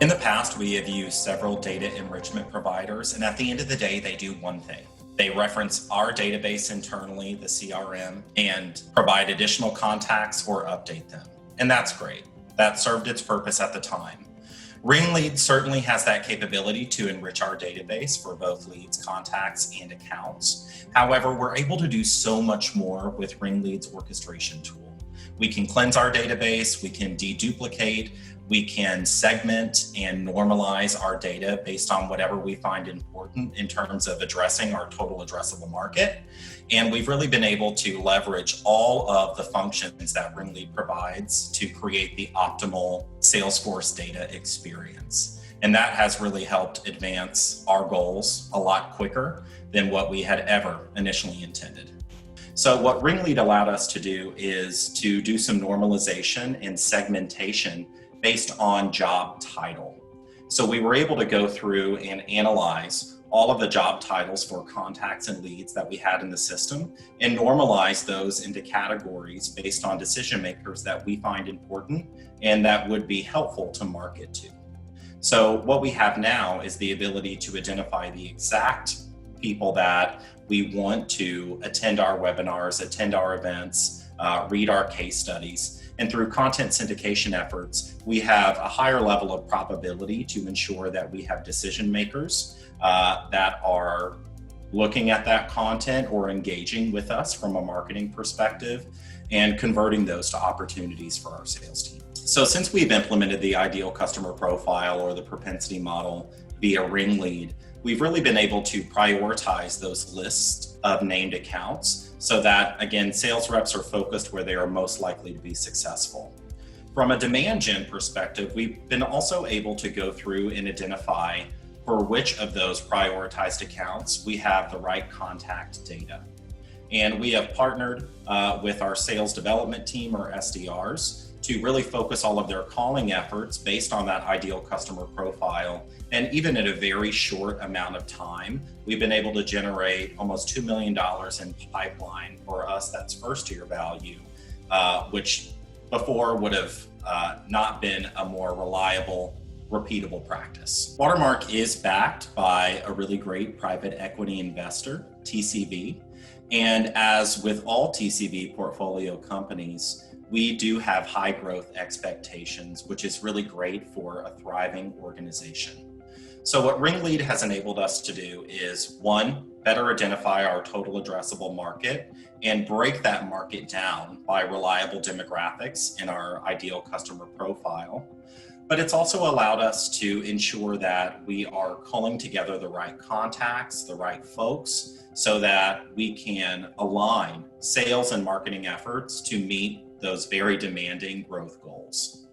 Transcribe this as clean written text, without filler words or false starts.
In the past, we have used several data enrichment providers, and at the end of the day, they do one thing. They reference our database internally, the CRM, and provide additional contacts or update them. And that's great. That served its purpose at the time. RingLead certainly has that capability to enrich our database for both leads, contacts, and accounts. However, we're able to do so much more with RingLead's orchestration tool. We can cleanse our database, we can deduplicate, we can segment and normalize our data based on whatever we find important in terms of addressing our total addressable market. And we've really been able to leverage all of the functions that RingLead provides to create the optimal Salesforce data experience. And that has really helped advance our goals a lot quicker than what we had ever initially intended. So what RingLead allowed us to do is to do some normalization and segmentation based on job title. So we were able to go through and analyze all of the job titles for contacts and leads that we had in the system and normalize those into categories based on decision makers that we find important and that would be helpful to market to. So what we have now is the ability to identify the exact people that we want to attend our webinars, attend our events, read our case studies. And through content syndication efforts, we have a higher level of probability to ensure that we have decision makers that are looking at that content or engaging with us from a marketing perspective and converting those to opportunities for our sales team. So since we've implemented the ideal customer profile or the propensity model via RingLead, we've really been able to prioritize those lists of named accounts so that, again, sales reps are focused where they are most likely to be successful. From a demand gen perspective, we've been also able to go through and identify for which of those prioritized accounts we have the right contact data. And we have partnered with our sales development team, or SDRs, to really focus all of their calling efforts based on that ideal customer profile. And even at a very short amount of time, we've been able to generate almost $2 million in pipeline. For us, that's first year value, which before would have not been a more reliable, repeatable practice. Watermark is backed by a really great private equity investor, TCV. And as with all TCV portfolio companies, we do have high growth expectations, which is really great for a thriving organization. So what RingLead has enabled us to do is, one, better identify our total addressable market and break that market down by reliable demographics in our ideal customer profile. But it's also allowed us to ensure that we are culling together the right contacts, the right folks, so that we can align sales and marketing efforts to meet those very demanding growth goals.